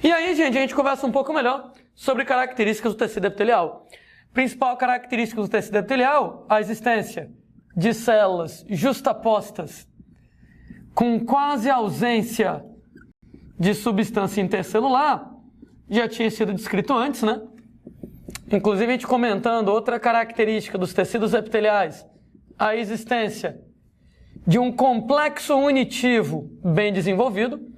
E aí, gente, a gente conversa um pouco melhor sobre características do tecido epitelial. Principal característica do tecido epitelial, a existência de células justapostas com quase ausência de substância intercelular. Já tinha sido descrito antes, né? Inclusive, a gente comentando outra característica dos tecidos epiteliais, a existência de um complexo unitivo bem desenvolvido.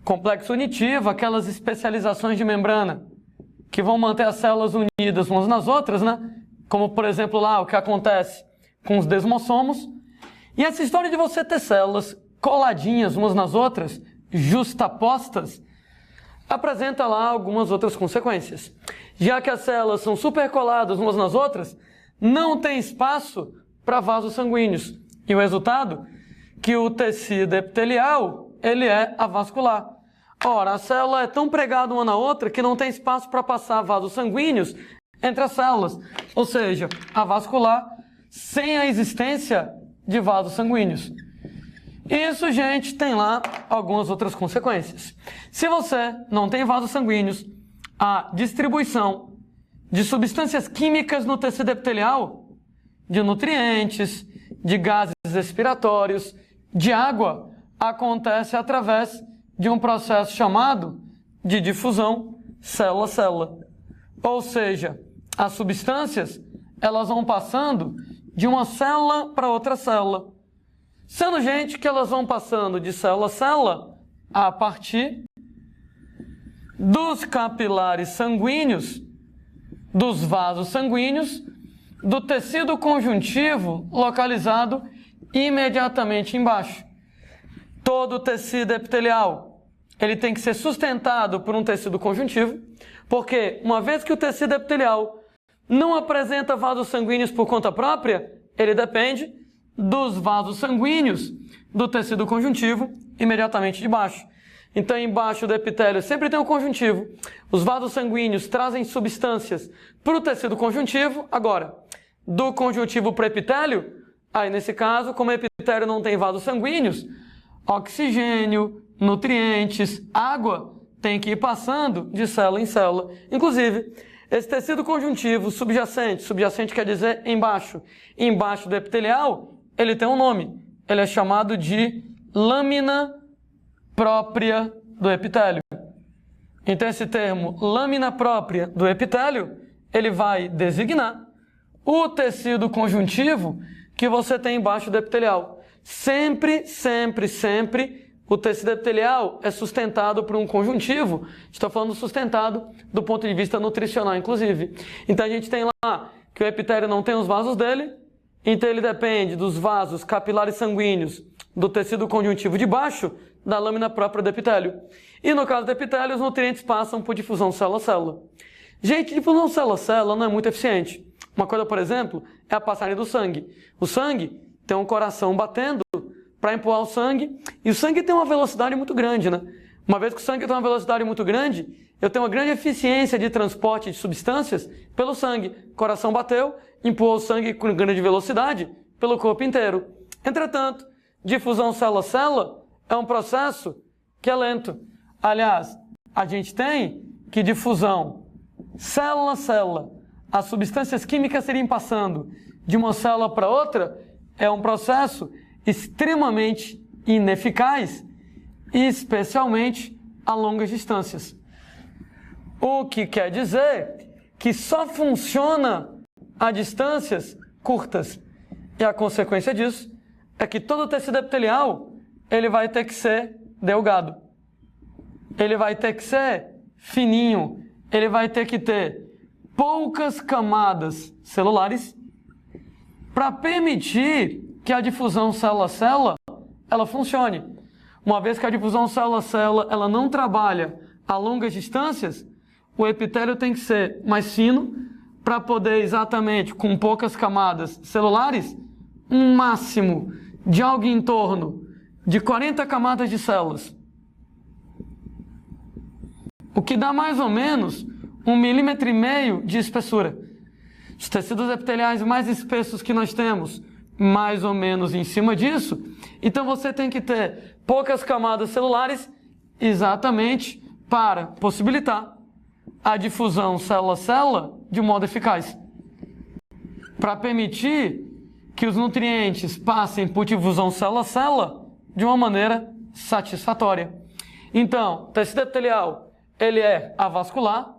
Complexo unitivo, aquelas especializações de membrana que vão manter as células unidas umas nas outras, né? Como, por exemplo, lá o que acontece com os desmossomos. E essa história de você ter células coladinhas umas nas outras, justapostas, apresenta lá algumas outras consequências. Já que as células são supercoladas umas nas outras, não tem espaço para vasos sanguíneos. E o resultado? Que o tecido epitelial, ele é avascular. Ora, a célula é tão pregada uma na outra que não tem espaço para passar vasos sanguíneos entre as células. Ou seja, avascular sem a existência de vasos sanguíneos. Isso, gente, tem lá algumas outras consequências. Se você não tem vasos sanguíneos, a distribuição de substâncias químicas no tecido epitelial, de nutrientes, de gases respiratórios, de água, acontece através de um processo chamado de difusão célula-célula. Ou seja, as substâncias, elas vão passando de uma célula para outra célula. Sendo, gente, que elas vão passando de célula a célula a partir dos capilares sanguíneos, dos vasos sanguíneos, do tecido conjuntivo localizado imediatamente embaixo. Todo o tecido epitelial, ele tem que ser sustentado por um tecido conjuntivo, porque uma vez que o tecido epitelial não apresenta vasos sanguíneos por conta própria, ele depende dos vasos sanguíneos do tecido conjuntivo imediatamente de baixo. Então, embaixo do epitélio sempre tem um conjuntivo. Os vasos sanguíneos trazem substâncias para o tecido conjuntivo. Agora, do conjuntivo para o epitélio, aí nesse caso, como o epitélio não tem vasos sanguíneos, oxigênio, nutrientes, água tem que ir passando de célula em célula. Inclusive, esse tecido conjuntivo subjacente quer dizer embaixo do epitelial, ele tem um nome. Ele é chamado de lâmina própria do epitélio. Então, esse termo, lâmina própria do epitélio, ele vai designar o tecido conjuntivo que você tem embaixo do epitelial. Sempre, o tecido epitelial é sustentado por um conjuntivo. Estou falando sustentado do ponto de vista nutricional, inclusive. Então, a gente tem lá que o epitélio não tem os vasos dele, então ele depende dos vasos capilares sanguíneos do tecido conjuntivo de baixo da lâmina própria do epitélio. E no caso do epitélio, os nutrientes passam por difusão célula-célula. Gente, difusão célula-célula não é muito eficiente. Uma coisa, por exemplo, é a passagem do sangue. O sangue tem um coração batendo para empurrar o sangue, e o sangue tem uma velocidade muito grande, né? Uma vez que o sangue tem uma velocidade muito grande, eu tenho uma grande eficiência de transporte de substâncias pelo sangue. O coração bateu, empurrou o sangue com grande velocidade pelo corpo inteiro. Entretanto, difusão célula-célula é um processo que é lento. Aliás, a gente tem que difusão célula-célula, as substâncias químicas seriam passando de uma célula para outra, é um processo extremamente ineficaz, especialmente a longas distâncias. O que quer dizer que só funciona a distâncias curtas. E a consequência disso é que todo o tecido epitelial ele vai ter que ser delgado. Ele vai ter que ser fininho. Ele vai ter que ter poucas camadas celulares para permitir que a difusão célula-célula ela funcione. Uma vez que a difusão célula-célula ela não trabalha a longas distâncias, o epitélio tem que ser mais fino para poder exatamente, com poucas camadas celulares, um máximo de algo em torno de 40 camadas de células. O que dá mais ou menos 1,5 milímetro de espessura. Os tecidos epiteliais mais espessos que nós temos, mais ou menos em cima disso. Então você tem que ter poucas camadas celulares exatamente para possibilitar a difusão célula-célula de modo eficaz, para permitir que os nutrientes passem por difusão célula-célula de uma maneira satisfatória. Então, o tecido epitelial, ele é avascular.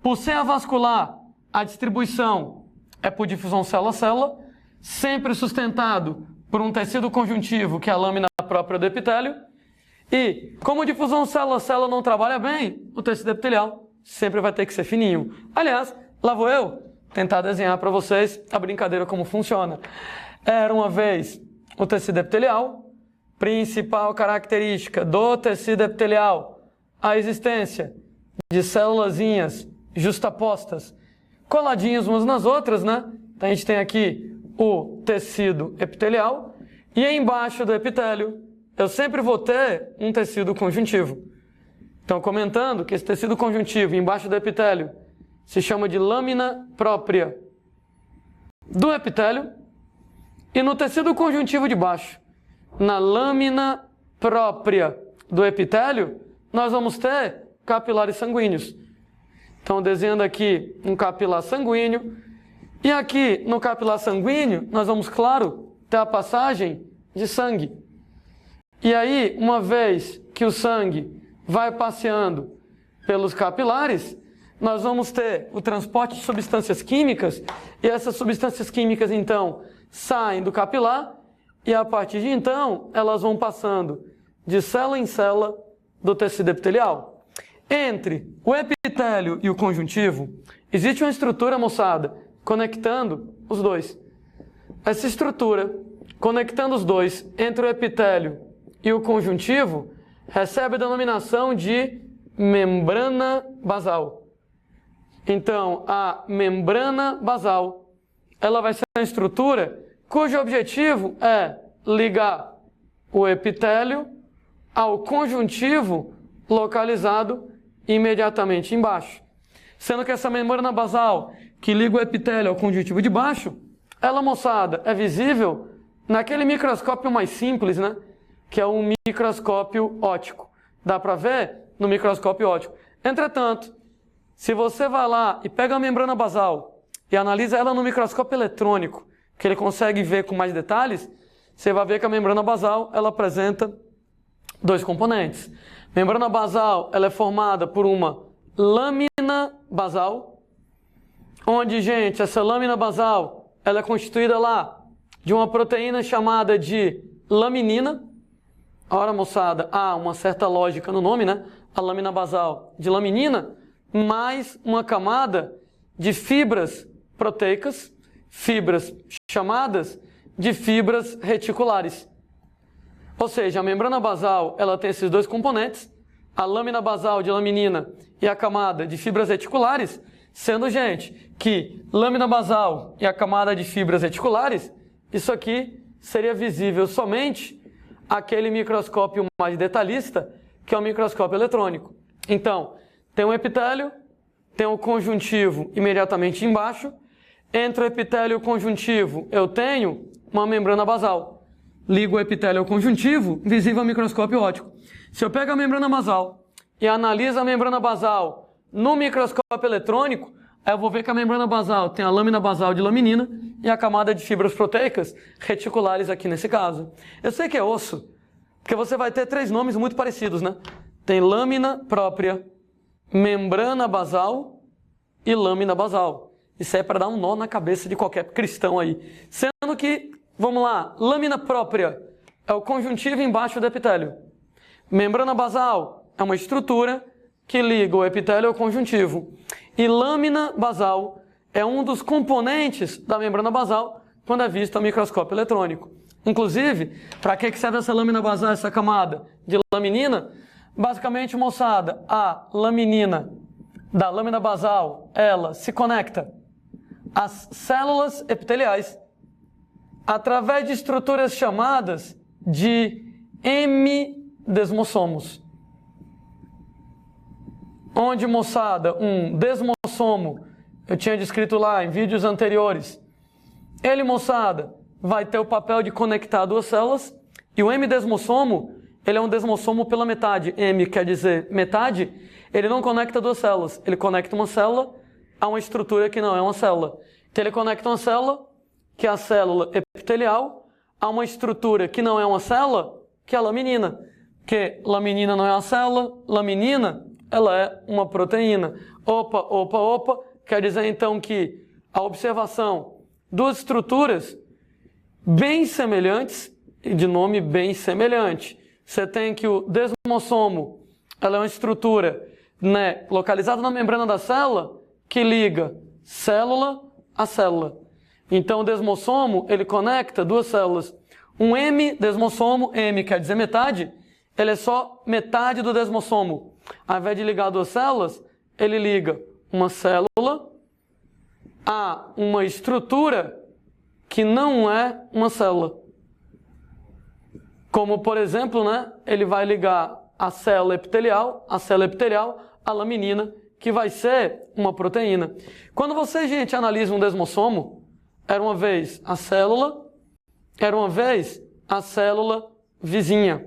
Por ser avascular, a distribuição é por difusão célula-célula, sempre sustentado por um tecido conjuntivo, que é a lâmina própria do epitélio. E, como a difusão célula-célula não trabalha bem, o tecido epitelial sempre vai ter que ser fininho. Aliás, lá vou eu tentar desenhar para vocês a brincadeira como funciona. Era uma vez o tecido epitelial, principal característica do tecido epitelial, a existência de célulazinhas justapostas, coladinhas umas nas outras, né? Então a gente tem aqui o tecido epitelial e embaixo do epitélio eu sempre vou ter um tecido conjuntivo. Então, comentando que esse tecido conjuntivo embaixo do epitélio se chama de lâmina própria do epitélio, e no tecido conjuntivo de baixo, na lâmina própria do epitélio, nós vamos ter capilares sanguíneos. Então, desenhando aqui um capilar sanguíneo, e aqui no capilar sanguíneo, nós vamos, claro, ter a passagem de sangue. E aí, uma vez que o sangue vai passeando pelos capilares, nós vamos ter o transporte de substâncias químicas, e essas substâncias químicas, então, saem do capilar, e a partir de então, elas vão passando de célula em célula do tecido epitelial. Entre o epitélio e o conjuntivo, existe uma estrutura, moçada, conectando os dois. Essa estrutura, conectando os dois entre o epitélio e o conjuntivo, recebe a denominação de membrana basal. Então, a membrana basal, ela vai ser uma estrutura cujo objetivo é ligar o epitélio ao conjuntivo localizado imediatamente embaixo. Sendo que essa membrana basal, que liga o epitélio ao conjuntivo de baixo, ela, moçada, é visível naquele microscópio mais simples, né? Que é um microscópio óptico. Dá para ver no microscópio óptico. Entretanto, se você vai lá e pega a membrana basal e analisa ela no microscópio eletrônico, que ele consegue ver com mais detalhes, você vai ver que a membrana basal, ela apresenta dois componentes. A membrana basal, ela é formada por uma lâmina basal, onde, gente, essa lâmina basal, ela é constituída lá de uma proteína chamada de laminina. Ora, moçada, há uma certa lógica no nome, né? A lâmina basal de laminina, mais uma camada de fibras proteicas, fibras chamadas de fibras reticulares. Ou seja, a membrana basal, ela tem esses dois componentes, a lâmina basal de laminina e a camada de fibras reticulares, sendo, gente, que lâmina basal e a camada de fibras reticulares, isso aqui seria visível somente aquele microscópio mais detalhista, que é o microscópio eletrônico. Então, tem um epitélio, tem um conjuntivo imediatamente embaixo. Entre o epitélio e o conjuntivo, eu tenho uma membrana basal. Ligo o epitélio ao conjuntivo, visível ao microscópio óptico. Se eu pego a membrana basal e analiso a membrana basal no microscópio eletrônico, aí eu vou ver que a membrana basal tem a lâmina basal de laminina e a camada de fibras proteicas reticulares aqui nesse caso. Eu sei que é osso, porque você vai ter três nomes muito parecidos, né? Tem lâmina própria, membrana basal e lâmina basal. Isso é para dar um nó na cabeça de qualquer cristão aí. Sendo que, vamos lá, lâmina própria é o conjuntivo embaixo do epitélio. Membrana basal é uma estrutura que liga o epitélio ao conjuntivo. E lâmina basal é um dos componentes da membrana basal quando é visto ao microscópio eletrônico. Inclusive, para que serve essa lâmina basal, essa camada de laminina? Basicamente, moçada, a laminina da lâmina basal, ela se conecta às células epiteliais através de estruturas chamadas de hemidesmossomos. Onde, moçada, um desmossomo, eu tinha descrito lá em vídeos anteriores, ele, moçada, vai ter o papel de conectar duas células, e o hemidesmossomo, ele é um desmossomo pela metade. Hemi quer dizer metade, ele não conecta duas células, ele conecta uma célula a uma estrutura que não é uma célula. Então ele conecta uma célula, que é a célula epitelial, a uma estrutura que não é uma célula, que é a laminina. Porque laminina não é uma célula, laminina, ela é uma proteína. Opa, quer dizer então que a observação duas estruturas bem semelhantes, e de nome bem semelhante. Você tem que o desmossomo, ela é uma estrutura, né, localizada na membrana da célula, que liga célula a célula. Então o desmossomo, ele conecta duas células. Um M-desmossomo, M quer dizer metade, ele é só metade do desmossomo. Ao invés de ligar duas células, ele liga uma célula a uma estrutura que não é uma célula. Como, por exemplo, né, ele vai ligar a célula epitelial à laminina, que vai ser uma proteína. Quando você, gente, analisa um desmossomo, era uma vez a célula vizinha.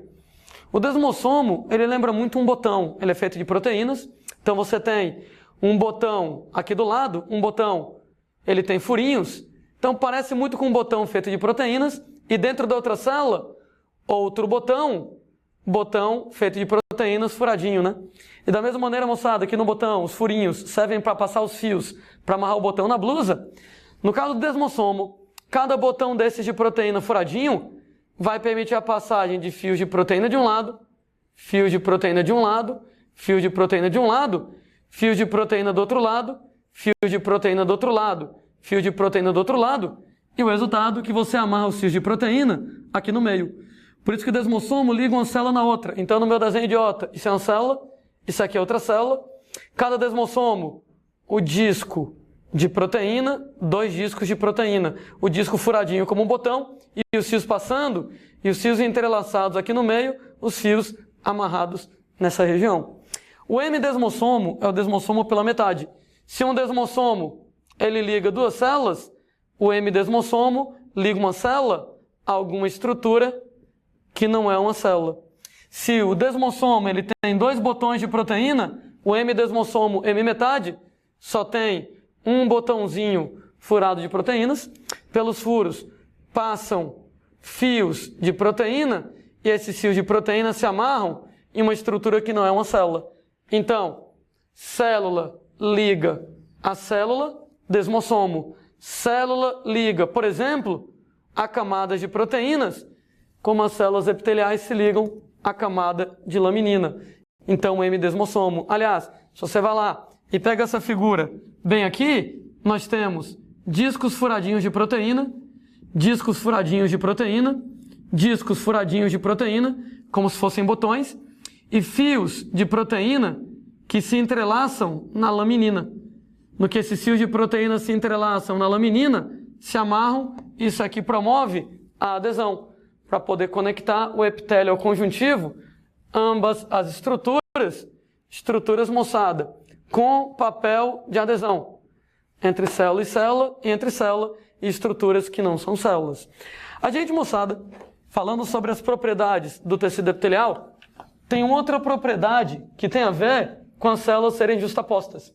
O desmossomo, ele lembra muito um botão, ele é feito de proteínas. Então você tem um botão aqui do lado, um botão, ele tem furinhos. Então parece muito com um botão feito de proteínas, e dentro da outra célula, outro botão feito de proteínas, furadinho, né? E da mesma maneira, moçada, aqui no botão, os furinhos servem para passar os fios, para amarrar o botão na blusa. No caso do desmossomo, cada botão desses de proteína furadinho vai permitir a passagem de fios de proteína de um lado, fios de proteína de um lado, fios de proteína de um lado, fios de proteína do outro lado, fios de proteína do outro lado, fio de proteína do outro lado, e o resultado é que você amarra os fios de proteína aqui no meio. Por isso que o desmossomo liga uma célula na outra. Então, no meu desenho idiota, isso é uma célula, isso aqui é outra célula. Cada desmossomo, o disco de proteína, dois discos de proteína. O disco furadinho como um botão, e os fios passando, e os fios entrelaçados aqui no meio, os fios amarrados nessa região. O M-desmossomo é o desmossomo pela metade. Se um desmossomo ele liga duas células, o M-desmossomo liga uma célula a alguma estrutura que não é uma célula. Se o desmossomo ele tem dois botões de proteína, o M-desmossomo M-metade só tem um botãozinho furado de proteínas. Pelos furos passam fios de proteína, e esses fios de proteína se amarram em uma estrutura que não é uma célula. Então, célula liga a célula, desmossomo. Célula liga, por exemplo, a camadas de proteínas, como as células epiteliais se ligam à camada de laminina. Então, o M-desmossomo. Aliás, se você vai lá e pega essa figura bem aqui, nós temos discos furadinhos de proteína, discos furadinhos de proteína, discos furadinhos de proteína, como se fossem botões, e fios de proteína que se entrelaçam na laminina. No que esses fios de proteína se entrelaçam na laminina, se amarram, isso aqui promove a adesão, para poder conectar o epitélio ao conjuntivo, ambas as estruturas, moçada, com papel de adesão, entre célula e célula, e entre célula e estruturas que não são células. A gente, moçada, falando sobre as propriedades do tecido epitelial, tem uma outra propriedade que tem a ver com as células serem justapostas,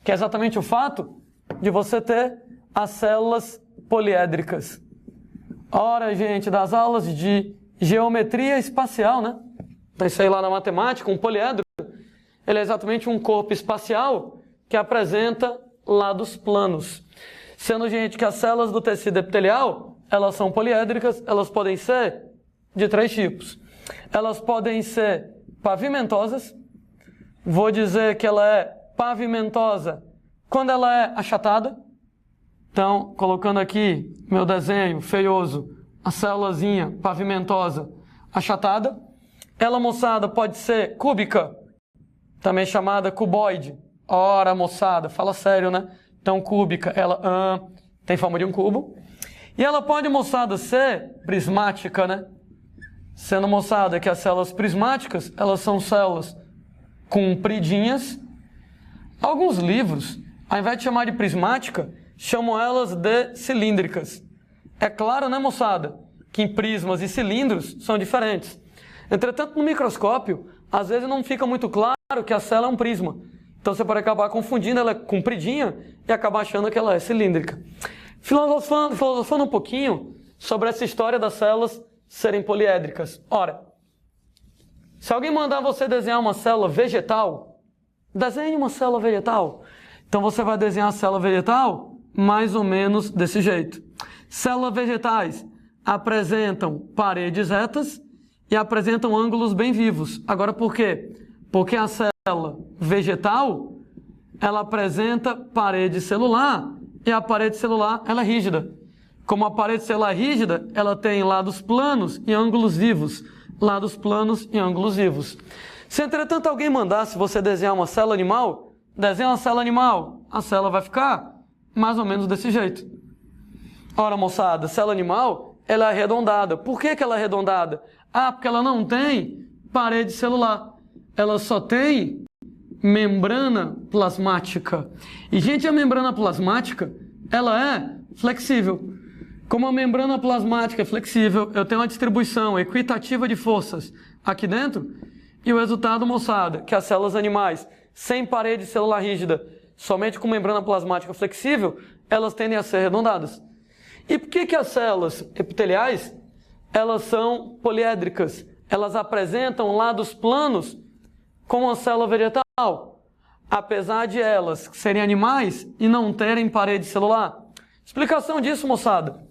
que é exatamente o fato de você ter as células poliédricas. Ora, gente, das aulas de geometria espacial, né? Então, isso aí lá na matemática, um poliedro, ele é exatamente um corpo espacial que apresenta lados planos. Sendo, gente, que as células do tecido epitelial, elas são poliédricas, elas podem ser de três tipos. Elas podem ser pavimentosas. Vou dizer que ela é pavimentosa quando ela é achatada. Então, colocando aqui meu desenho feioso, a célulazinha pavimentosa achatada. Ela, moçada, pode ser cúbica, também chamada cuboide. Ora, moçada, fala sério, né? Então, cúbica, ela tem forma de um cubo. E ela pode, moçada, ser prismática, né? Sendo, moçada, que as células prismáticas, elas são células compridinhas. Alguns livros, ao invés de chamar de prismática, chamam elas de cilíndricas. É claro, né, moçada, que em prismas e cilindros são diferentes. Entretanto, no microscópio, às vezes não fica muito claro que a célula é um prisma. Então você pode acabar confundindo, ela é compridinha e acabar achando que ela é cilíndrica. Filosofando um pouquinho sobre essa história das células serem poliédricas. Ora, se alguém mandar você desenhar uma célula vegetal, desenhe uma célula vegetal. Então você vai desenhar a célula vegetal mais ou menos desse jeito. Células vegetais apresentam paredes retas e apresentam ângulos bem vivos. Agora por quê? Porque a célula vegetal, ela apresenta parede celular e a parede celular ela é rígida. Como a parede celular é rígida, ela tem lados planos e ângulos vivos. Lados planos e ângulos vivos. Se entretanto alguém mandasse você desenhar uma célula animal, desenha uma célula animal, a célula vai ficar mais ou menos desse jeito. Ora, moçada, célula animal, ela é arredondada. Por que ela é arredondada? Ah, porque ela não tem parede celular. Ela só tem membrana plasmática. E, gente, a membrana plasmática, ela é flexível. Como a membrana plasmática é flexível, eu tenho uma distribuição equitativa de forças aqui dentro, e o resultado, moçada, que as células animais sem parede celular rígida, somente com membrana plasmática flexível, elas tendem a ser arredondadas. E por que as células epiteliais, elas são poliédricas? Elas apresentam lados planos como a célula vegetal, apesar de elas serem animais e não terem parede celular. Explicação disso, moçada?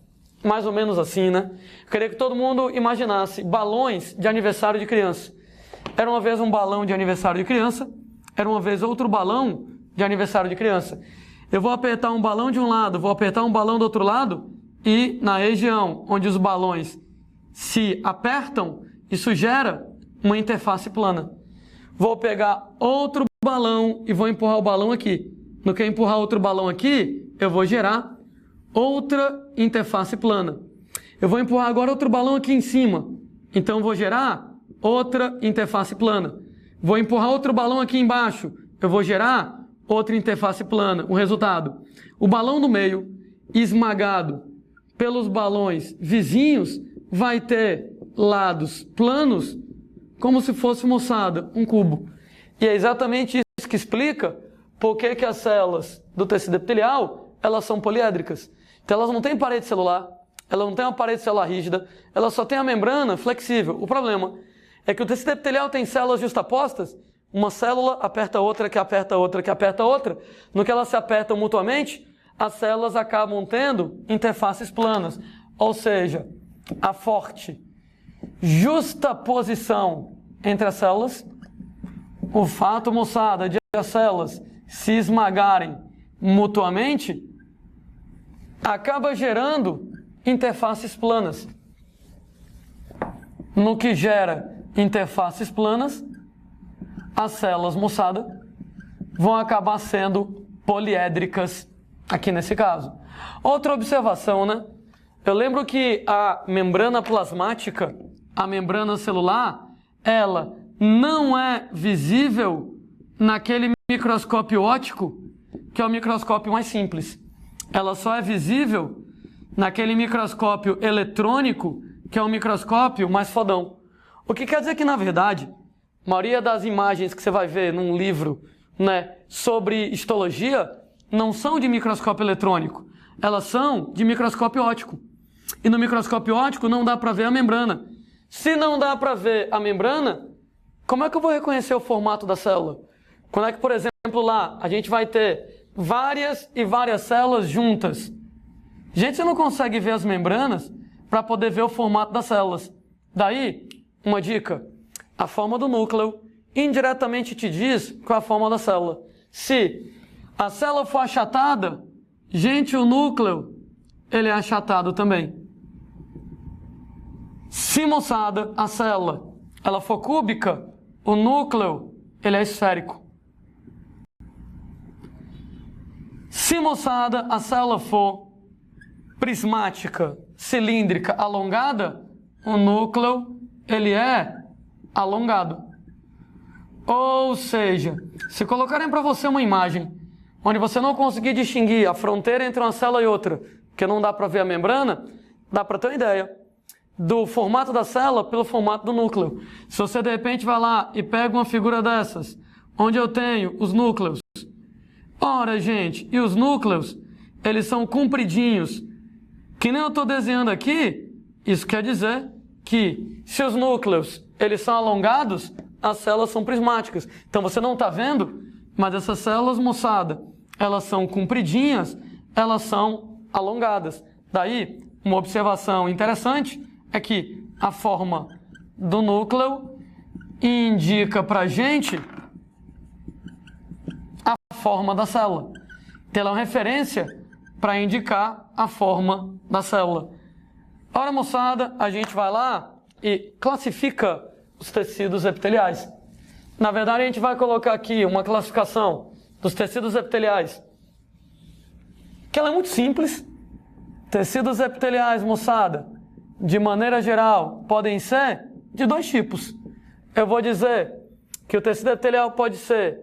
Mais ou menos assim, né? Eu queria que todo mundo imaginasse balões de aniversário de criança. Era uma vez um balão de aniversário de criança, era uma vez outro balão de aniversário de criança. Eu vou apertar um balão de um lado, vou apertar um balão do outro lado, e na região onde os balões se apertam, isso gera uma interface plana. Vou pegar outro balão e vou empurrar o balão aqui. No que eu empurrar outro balão aqui, eu vou gerar outra interface plana. Eu vou empurrar agora outro balão aqui em cima. Então vou gerar outra interface plana. Vou empurrar outro balão aqui embaixo. Eu vou gerar outra interface plana. O resultado, o balão do meio, esmagado pelos balões vizinhos, vai ter lados planos, como se fosse, moçada, um cubo. E é exatamente isso que explica por que as células do tecido epitelial, elas são poliédricas. Então elas não têm parede celular, elas não têm uma parede celular rígida, elas só têm a membrana flexível. O problema é que o tecido epitelial tem células justapostas, uma célula aperta outra, que aperta outra, que aperta outra. No que elas se apertam mutuamente, as células acabam tendo interfaces planas. Ou seja, a forte justaposição entre as células, o fato, moçada, de as células se esmagarem mutuamente, acaba gerando interfaces planas. No que gera interfaces planas, as células, moçada, vão acabar sendo poliédricas aqui nesse caso. Outra observação, né? Eu lembro que a membrana plasmática, a membrana celular, ela não é visível naquele microscópio óptico, que é o microscópio mais simples. Ela só é visível naquele microscópio eletrônico, que é o microscópio mais fodão. O que quer dizer que, na verdade, a maioria das imagens que você vai ver num livro, né, sobre histologia não são de microscópio eletrônico, elas são de microscópio óptico. E no microscópio óptico não dá para ver a membrana. Se não dá para ver a membrana, como é que eu vou reconhecer o formato da célula? Quando é que, por exemplo, lá a gente vai ter várias e várias células juntas? Gente, você não consegue ver as membranas para poder ver o formato das células. Daí, uma dica, a forma do núcleo indiretamente te diz qual é a forma da célula. Se a célula for achatada, gente, o núcleo, ele é achatado também. Se, moçada, a célula, ela for cúbica, o núcleo, ele é esférico. Se, moçada, a célula for prismática, cilíndrica, alongada, o núcleo, ele é alongado. Ou seja, se colocarem para você uma imagem onde você não conseguir distinguir a fronteira entre uma célula e outra, porque não dá para ver a membrana, dá para ter uma ideia. do formato da célula pelo formato do núcleo. Se você de repente vai lá e pega uma figura dessas, onde eu tenho os núcleos. Ora, gente, e os núcleos, eles são compridinhos. Que nem eu estou desenhando aqui, isso quer dizer que se os núcleos eles são alongados, as células são prismáticas. Então você não está vendo, mas essas células, moçada, elas são compridinhas, elas são alongadas. Daí, uma observação interessante é que a forma do núcleo indica para a gente a forma da célula. Então, ela é uma referência para indicar a forma da célula. Ora, moçada, a gente vai lá e classifica os tecidos epiteliais. Na verdade, a gente vai colocar aqui uma classificação dos tecidos epiteliais, que ela é muito simples. Tecidos epiteliais, moçada, de maneira geral, podem ser de dois tipos. Eu vou dizer que o tecido epitelial pode ser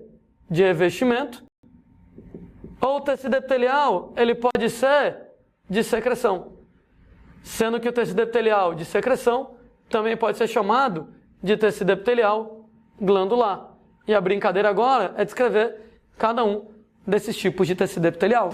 de revestimento, ou o tecido epitelial ele pode ser de secreção. Sendo que o tecido epitelial de secreção também pode ser chamado de tecido epitelial glandular. E a brincadeira agora é descrever cada um desses tipos de tecido epitelial.